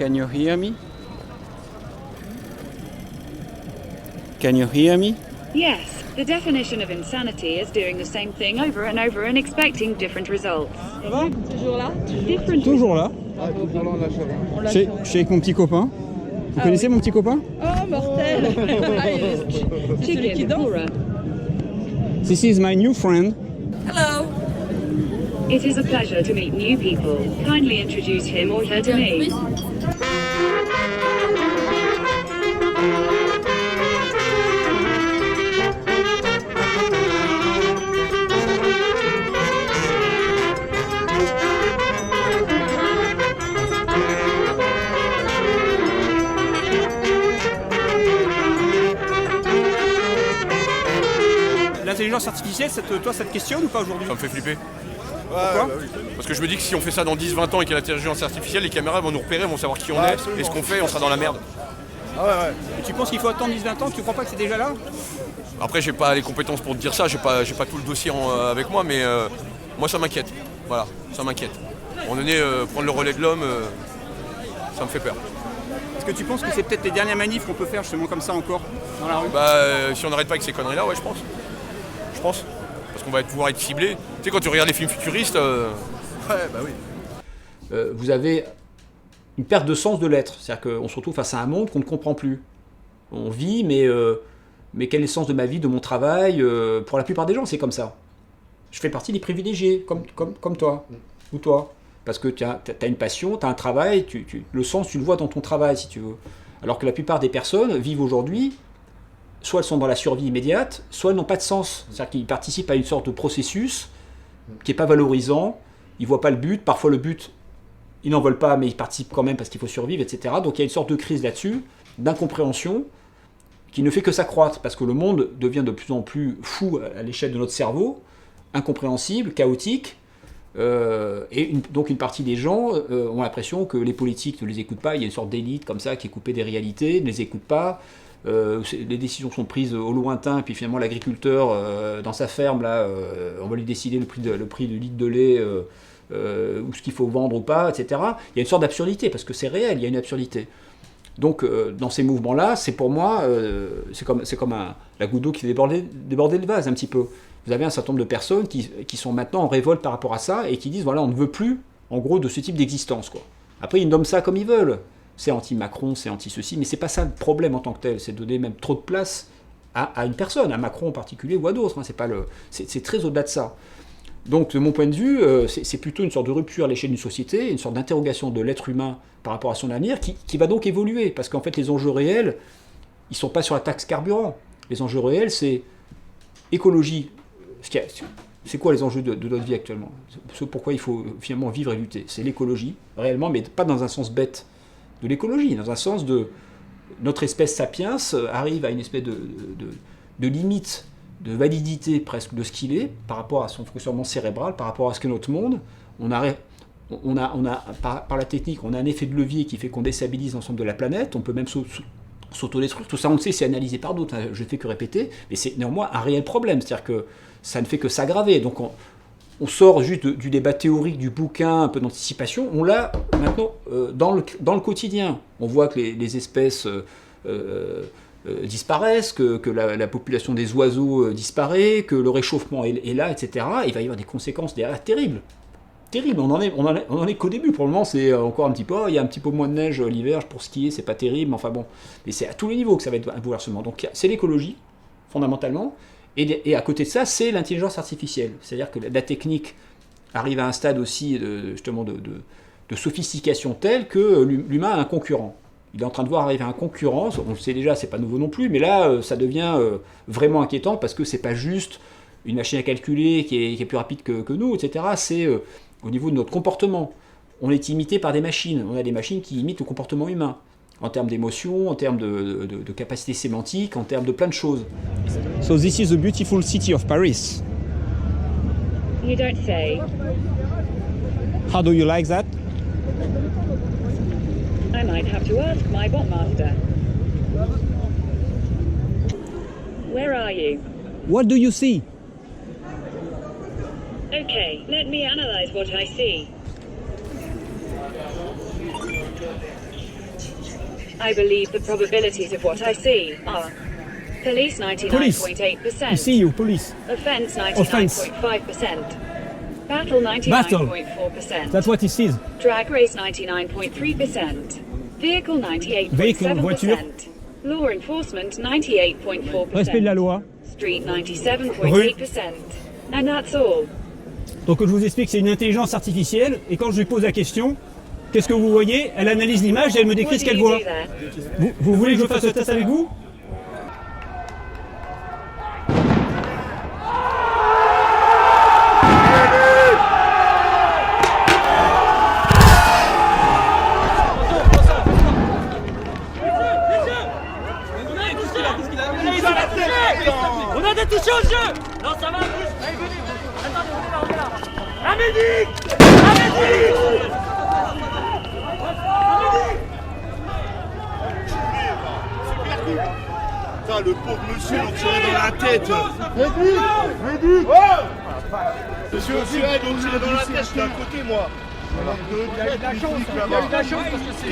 Can you hear me? Can you hear me? Yes, the definition of insanity is doing the same thing over and over and expecting different results. Ça va? Toujours là? Toujours là. Je suis avec mon petit copain. Vous connaissez mon petit copain? Oh, mortel! Allez, c'est celui qui danse. This is my new friend. Hello! It is a pleasure to meet new people. Kindly introduce him or her to me. L'intelligence artificielle, toi, ça te questionne ou pas aujourd'hui? Ça me fait flipper. Pourquoi? Parce que je me dis que si on fait ça dans 10-20 ans et qu'il y a l'intelligence artificielle, les caméras vont nous repérer, vont savoir qui on est et ce qu'on fait, on sera dans la merde. Et tu penses qu'il faut attendre 10-20 ans? Tu crois pas que c'est déjà là? Après, j'ai pas les compétences pour te dire ça, j'ai pas tout le dossier avec moi, mais moi ça m'inquiète. Voilà, ça m'inquiète. À un moment donné, prendre le relais de l'homme, ça me fait peur. Est-ce que tu penses que c'est peut-être les dernières manifs qu'on peut faire justement comme ça encore dans la rue? Si on n'arrête pas avec ces conneries-là, ouais, je pense. Parce qu'on va pouvoir être ciblé. Tu sais, quand tu regardes les films futuristes, vous avez une perte de sens de l'être. C'est-à-dire qu'on se retrouve face à un monde qu'on ne comprend plus. On vit, mais quel est le sens de ma vie, de mon travail? Pour la plupart des gens, c'est comme ça. Je fais partie des privilégiés, comme toi, ou toi. Parce que tu as une passion, tu as un travail, le sens, tu le vois dans ton travail, si tu veux. Alors que la plupart des personnes vivent aujourd'hui, soit elles sont dans la survie immédiate, soit elles n'ont pas de sens. C'est-à-dire qu'ils participent à une sorte de processus qui n'est pas valorisant, ils ne voient pas le but, parfois le but, ils n'en veulent pas, mais ils participent quand même parce qu'il faut survivre, etc. Donc il y a une sorte de crise là-dessus, d'incompréhension, qui ne fait que s'accroître, parce que le monde devient de plus en plus fou à l'échelle de notre cerveau, incompréhensible, chaotique, donc une partie des gens ont l'impression que les politiques ne les écoutent pas, il y a une sorte d'élite comme ça qui est coupée des réalités, ne les écoute pas, les décisions sont prises au lointain, et puis finalement l'agriculteur dans sa ferme, là, on va lui décider le prix du litre de lait, ou ce qu'il faut vendre ou pas, etc. Il y a une sorte d'absurdité, parce que c'est réel, il y a une absurdité. Donc dans ces mouvements-là, c'est pour moi, c'est comme la goutte d'eau qui débordait le vase un petit peu. Vous avez un certain nombre de personnes qui sont maintenant en révolte par rapport à ça, et qui disent, voilà, on ne veut plus, en gros, de ce type d'existence, quoi. Après, ils nomment ça comme ils veulent. C'est anti-Macron, c'est anti-ceci, mais c'est pas ça le problème en tant que tel, c'est donner même trop de place à une personne, à Macron en particulier ou à d'autres, hein. C'est très au-delà de ça. Donc de mon point de vue, c'est plutôt une sorte de rupture à l'échelle d'une société, une sorte d'interrogation de l'être humain par rapport à son avenir qui va donc évoluer, parce qu'en fait les enjeux réels, ils ne sont pas sur la taxe carburant. Les enjeux réels, c'est écologie. C'est quoi les enjeux de notre vie actuellement? Ce pourquoi il faut finalement vivre et lutter. C'est l'écologie, réellement, mais pas dans un sens bête de l'écologie, dans un sens de notre espèce sapiens arrive à une espèce de limite, de validité presque de ce qu'il est par rapport à son fonctionnement cérébral, par rapport à ce qu'est notre monde. On a par la technique, on a un effet de levier qui fait qu'on déstabilise l'ensemble de la planète, on peut même s'autodétruire. Tout ça, on le sait, c'est analysé par d'autres, hein, je ne fais que répéter, mais c'est néanmoins un réel problème, c'est-à-dire que ça ne fait que s'aggraver. Donc on sort juste du débat théorique, du bouquin, un peu d'anticipation, on l'a maintenant dans le quotidien. On voit que les espèces disparaissent, que la population des oiseaux disparaît, que le réchauffement est là, etc. Il va y avoir des conséquences derrière terribles. Terrible, on en est qu'au début. Pour le moment, c'est encore un petit peu, il y a un petit peu moins de neige l'hiver pour skier, c'est pas terrible, mais enfin bon. Mais c'est à tous les niveaux que ça va être un bouleversement. Donc c'est l'écologie, fondamentalement, et à côté de ça, c'est l'intelligence artificielle. C'est-à-dire que la technique arrive à un stade aussi justement de sophistication telle que l'humain a un concurrent. Il est en train de voir arriver un concurrent, on le sait déjà, c'est pas nouveau non plus, mais là, ça devient vraiment inquiétant parce que c'est pas juste une machine à calculer qui est plus rapide que nous, etc. C'est au niveau de notre comportement. On est imité par des machines. On a des machines qui imitent le comportement humain, en termes d'émotion, en termes de capacité sémantique, en termes de plein de choses. So this is a beautiful city of Paris. You don't say. How do you like that? I might have to ask my botmaster. Where are you? What do you see? Okay, let me analyze what I see. I believe the probabilities of what I see are police Police. 99.8%, I see you, police. offense Offense. 99.5%, battle Battle. 99.4%, That's what he sees. drag race 99.3%, vehicle 98.7%, Vehicle, voiture. law enforcement 98.4%, Respect de la loi. street 97.8%, and that's all. Donc je vous explique, c'est une intelligence artificielle, et quand je lui pose la question, qu'est-ce que vous voyez? Elle analyse l'image et elle me décrit What ce do qu'elle you voit. do there? Vous voulez que je fasse le test avec vous? On a des touchés au jeu. Non, ça va. Allez, venez. Attendez, on est là. Un médic. Un médic. Putain, le pauvre monsieur, on tirait dans la tête. Monsieur, on tirait dans la tête, j'étais à côté, moi. Il a eu de la chance, parce que c'est...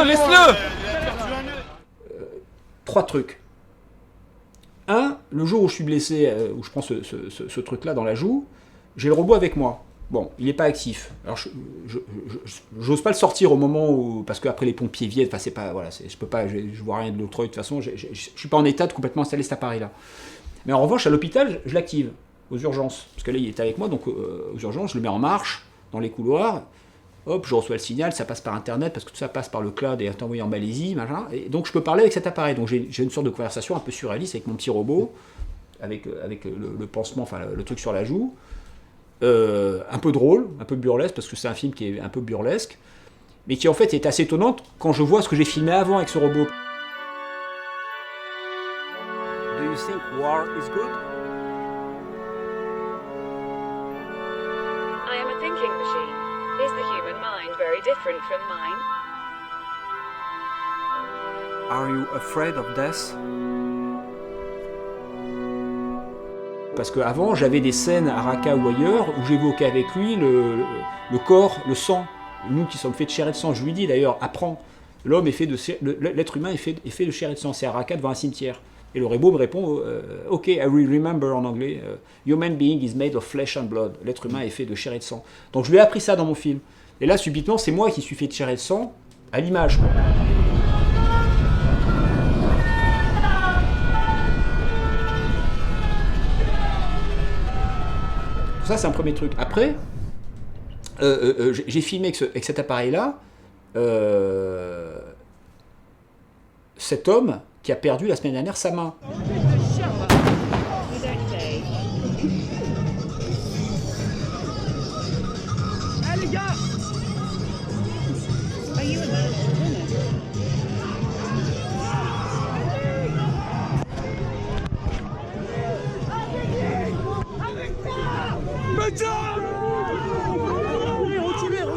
Laisse-le. Trois trucs. Un, le jour où je suis blessé, où je prends ce truc-là dans la joue, j'ai le robot avec moi. Bon, il n'est pas actif. Alors, j'ose pas le sortir au moment où, parce qu'après les pompiers viennent. Enfin, c'est pas, voilà, je peux pas, je vois rien de l'autre. De toute façon, je suis pas en état de complètement installer cet appareil-là. Mais en revanche, à l'hôpital, je l'active aux urgences, parce que là, il est avec moi, donc aux urgences, je le mets en marche dans les couloirs. Hop, je reçois le signal, ça passe par Internet, parce que tout ça passe par le cloud et est envoyé en Malaisie, machin. Et donc, je peux parler avec cet appareil. Donc, j'ai une sorte de conversation un peu surréaliste avec mon petit robot, avec le pansement, enfin le truc sur la joue. Un peu drôle, un peu burlesque, parce que c'est un film qui est un peu burlesque, mais qui en fait est assez étonnante quand je vois ce que j'ai filmé avant avec ce robot. Do you think war is good? I am a thinking machine. Is the human mind very different from mine? Are you afraid of death? Parce qu'avant, j'avais des scènes à Raqqa ou ailleurs où j'évoquais avec lui le corps, le sang. Nous qui sommes faits de chair et de sang, je lui dis d'ailleurs, apprends. L'homme est fait de l'être humain est fait de chair et de sang. C'est à Raqqa devant un cimetière. Et le robot me répond, OK, I will remember en anglais. Human being is made of flesh and blood. L'être humain est fait de chair et de sang. Donc je lui ai appris ça dans mon film. Et là, subitement, c'est moi qui suis fait de chair et de sang à l'image, quoi. Ça, c'est un premier truc. Après, j'ai filmé avec cet appareil-là cet homme qui a perdu la semaine dernière sa main. You don't say. Allez, les gars. Are you a man or a woman?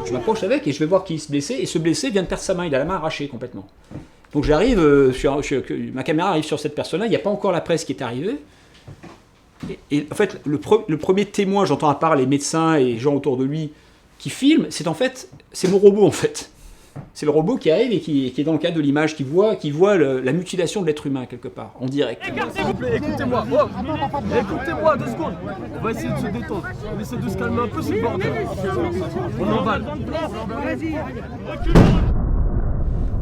Je m'approche avec et je vais voir qui se blessait. Et ce blessé vient de perdre sa main. Il a la main arrachée complètement. Donc j'arrive, ma caméra arrive sur cette personne-là. Il n'y a pas encore la presse qui est arrivée. Et en fait, le premier témoin, j'entends à part les médecins et les gens autour de lui qui filment, c'est mon robot en fait. C'est le robot qui arrive et qui est dans le cadre de l'image, qui voit la mutilation de l'être humain quelque part, en direct. S'il vous plaît, écoutez-moi. Oh. Écoutez-moi 2 secondes. On va essayer de se détendre. On essaie de se calmer un peu, c'est le bordel. On emballe.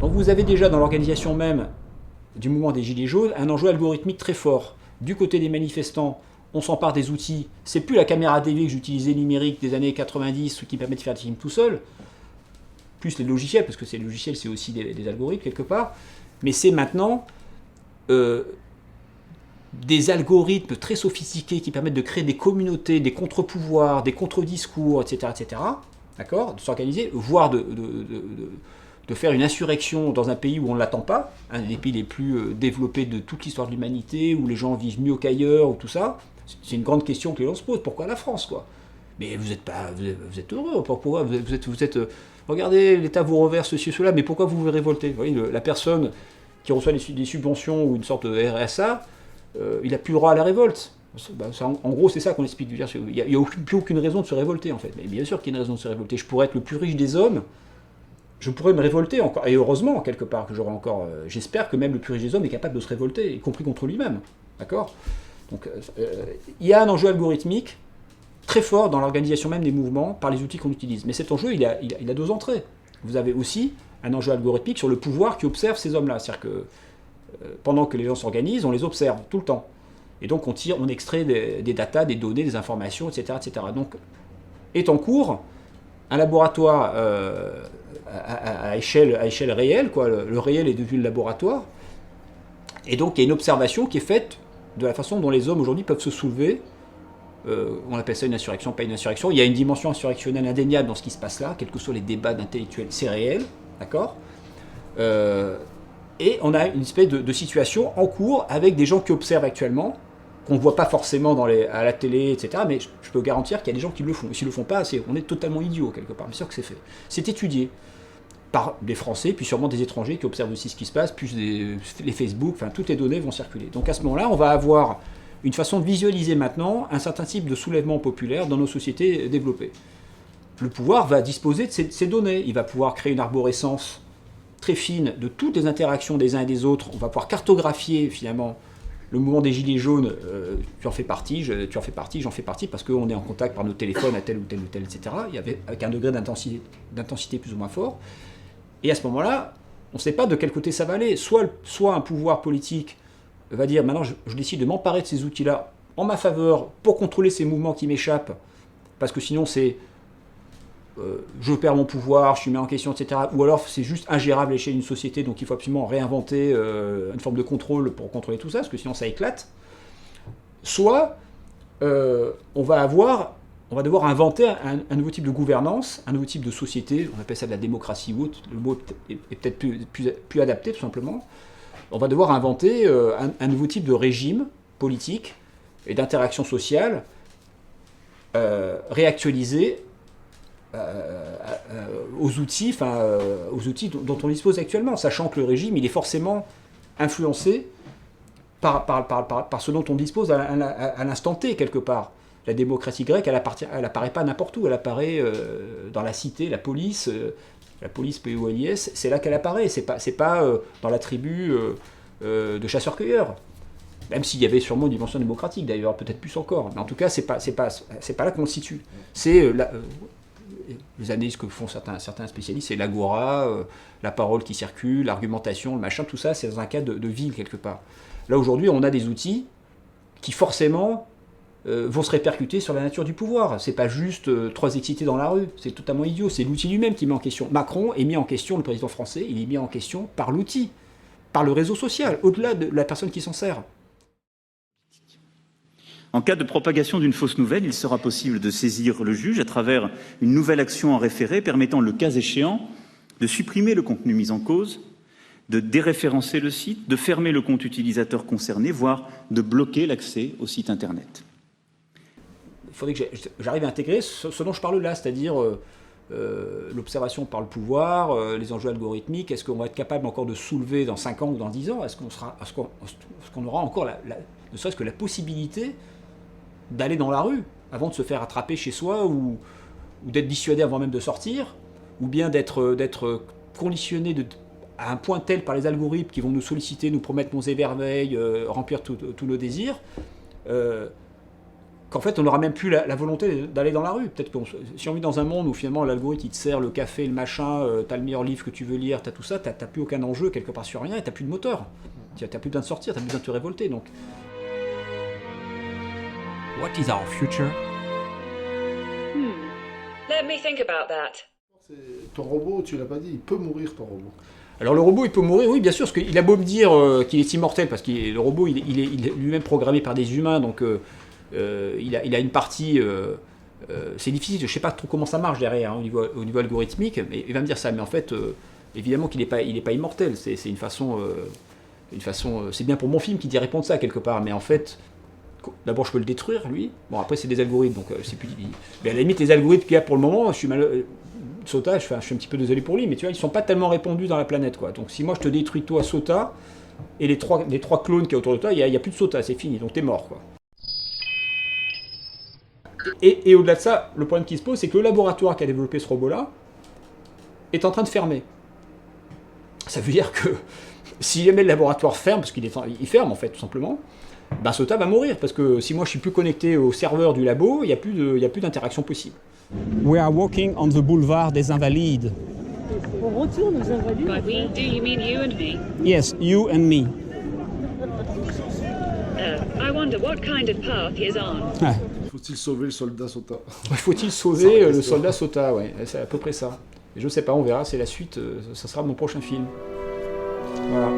Donc vous avez déjà dans l'organisation même du mouvement des Gilets jaunes un enjeu algorithmique très fort. Du côté des manifestants, on s'empare des outils. C'est plus la caméra DV que j'utilisais numérique des années 90 qui permet de faire des films tout seul. Plus les logiciels, parce que ces logiciels, c'est aussi des algorithmes quelque part. Mais c'est maintenant des algorithmes très sophistiqués qui permettent de créer des communautés, des contre-pouvoirs, des contre-discours, etc., etc. D'accord ? De s'organiser, voire de faire une insurrection dans un pays où on ne l'attend pas, un des pays les plus développés de toute l'histoire de l'humanité, où les gens vivent mieux qu'ailleurs, ou tout ça. C'est une grande question que les gens se posent. Pourquoi la France, quoi ? Mais vous êtes heureux. Pourquoi vous êtes regardez, l'État vous reverse ceci, cela, mais pourquoi vous vous révoltez ? Vous voyez, la personne qui reçoit des subventions ou une sorte de RSA, il n'a plus le droit à la révolte. En gros, c'est ça qu'on explique. Il n'y a plus aucune raison de se révolter, en fait. Mais bien sûr qu'il y a une raison de se révolter. Je pourrais être le plus riche des hommes, je pourrais me révolter encore, et heureusement, quelque part, que j'aurai encore... j'espère que même le plus riche des hommes est capable de se révolter, y compris contre lui-même. D'accord ? Donc, il y a un enjeu algorithmique très fort dans l'organisation même des mouvements par les outils qu'on utilise. Mais cet enjeu, il a deux entrées. Vous avez aussi un enjeu algorithmique sur le pouvoir qui observe ces hommes-là. C'est-à-dire que pendant que les gens s'organisent, on les observe tout le temps. Et donc, on extrait des datas, des données, des informations, etc., etc. Donc, est en cours un laboratoire à échelle réelle, quoi. Le réel est devenu le laboratoire. Et donc, il y a une observation qui est faite de la façon dont les hommes aujourd'hui peuvent se soulever. On appelle ça une insurrection, pas une insurrection. Il y a une dimension insurrectionnelle indéniable dans ce qui se passe là, quels que soient les débats d'intellectuels, c'est réel, d'accord. Et on a une espèce de situation en cours avec des gens qui observent actuellement, qu'on ne voit pas forcément à la télé, etc. Mais je peux garantir qu'il y a des gens qui le font. Et s'ils ne le font pas, on est totalement idiots quelque part. Bien sûr que c'est fait. C'est étudié par des Français, puis sûrement des étrangers qui observent aussi ce qui se passe, plus les Facebook, enfin toutes les données vont circuler. Donc à ce moment-là, on va avoir une façon de visualiser maintenant un certain type de soulèvement populaire dans nos sociétés développées. Le pouvoir va disposer de ces données. Il va pouvoir créer une arborescence très fine de toutes les interactions des uns et des autres. On va pouvoir cartographier finalement le mouvement des Gilets jaunes. Tu en fais partie, tu en fais partie, j'en fais partie, parce qu'on est en contact par nos téléphones à tel ou tel, etc. Il y avait avec un degré d'intensité plus ou moins fort. Et à ce moment-là, on ne sait pas de quel côté ça va aller. Soit un pouvoir politique va dire, maintenant je décide de m'emparer de ces outils-là en ma faveur pour contrôler ces mouvements qui m'échappent, parce que sinon c'est je perds mon pouvoir, je suis mis en question, etc. Ou alors c'est juste ingérable à l'échelle d'une société, donc il faut absolument réinventer une forme de contrôle pour contrôler tout ça, parce que sinon ça éclate. Soit on va devoir inventer un nouveau type de gouvernance, un nouveau type de société, on appelle ça de la démocratie ou autre, le mot est peut-être plus adapté tout simplement. On va devoir inventer un nouveau type de régime politique et d'interaction sociale réactualisé aux outils dont on dispose actuellement, sachant que le régime il est forcément influencé par ce dont on dispose à l'instant T quelque part. La démocratie grecque, elle apparaît pas n'importe où, elle apparaît dans la cité, la police POLIS, c'est là qu'elle apparaît, c'est pas dans la tribu de chasseurs-cueilleurs. Même s'il y avait sûrement une dimension démocratique d'ailleurs, peut-être plus encore. Mais en tout cas, c'est pas là qu'on le situe. C'est les analyses que font certains spécialistes, c'est l'agora, la parole qui circule, l'argumentation, le machin, tout ça, c'est dans un cas de ville quelque part. Là aujourd'hui, on a des outils qui forcément vont se répercuter sur la nature du pouvoir. C'est pas juste trois excités dans la rue, c'est totalement idiot, c'est l'outil lui-même qui met en question. Macron est mis en question, le président français, il est mis en question par l'outil, par le réseau social, au-delà de la personne qui s'en sert. En cas de propagation d'une fausse nouvelle, il sera possible de saisir le juge à travers une nouvelle action en référé permettant, le cas échéant, de supprimer le contenu mis en cause, de déréférencer le site, de fermer le compte utilisateur concerné, voire de bloquer l'accès au site internet. Il faudrait que j'arrive à intégrer ce dont je parle là, c'est-à-dire l'observation par le pouvoir, les enjeux algorithmiques. Est-ce qu'on va être capable encore de soulever dans 5 ans ou dans 10 ans? Est-ce qu'on aura encore ne serait-ce que la possibilité d'aller dans la rue avant de se faire attraper chez soi ou d'être dissuadé avant même de sortir, ou bien d'être conditionné à un point tel par les algorithmes qui vont nous solliciter, nous promettre monts et merveilles, remplir tous nos désirs, qu'en fait on n'aura même plus la volonté d'aller dans la rue. Peut-être que si on vit dans un monde où finalement l'algorithme il te sert le café, le machin, t'as le meilleur livre que tu veux lire, t'as tout ça, t'as plus aucun enjeu quelque part sur rien et t'as plus de moteur. T'as plus besoin de sortir, t'as plus besoin de te révolter. Donc. What is our future? Let me think about that. Ton robot, tu l'as pas dit, il peut mourir ton robot. Alors le robot il peut mourir, oui bien sûr, parce qu'il a beau me dire qu'il est immortel, parce que le robot il est lui-même programmé par des humains, donc il a une partie, c'est difficile, je sais pas trop comment ça marche derrière hein, au niveau algorithmique, mais il va me dire ça, mais en fait évidemment qu'il n'est pas immortel, c'est une façon, c'est bien pour mon film qu'il dit répondre ça quelque part, mais en fait, d'abord je peux le détruire lui, bon après c'est des algorithmes, donc c'est plus, mais à la limite les algorithmes qu'il y a pour le moment, je suis Sota, je suis un petit peu désolé pour lui, mais tu vois, ils sont pas tellement répandus dans la planète, quoi. Donc si moi je te détruis toi, Sota, et les trois clones qui y a autour de toi, il y a plus de Sota, c'est fini, donc t'es mort, quoi. Et au-delà de ça, le problème qui se pose, c'est que le laboratoire qui a développé ce robot-là, est en train de fermer. Ça veut dire que si jamais le laboratoire ferme, parce qu'il ferme en fait tout simplement, ben Sota va mourir, parce que si moi je suis plus connecté au serveur du labo, il n'y a plus d'interaction possible. We are walking on the boulevard des Invalides. On retourne aux Invalides. By we, do you mean you and me? Yes, you and me. I wonder what kind of path he is on. Ah. Faut-il sauver le soldat Sota? Faut-il sauver le soldat Sota? Ouais, c'est à peu près ça. Et je sais pas, on verra, c'est la suite, ça sera mon prochain film. Voilà.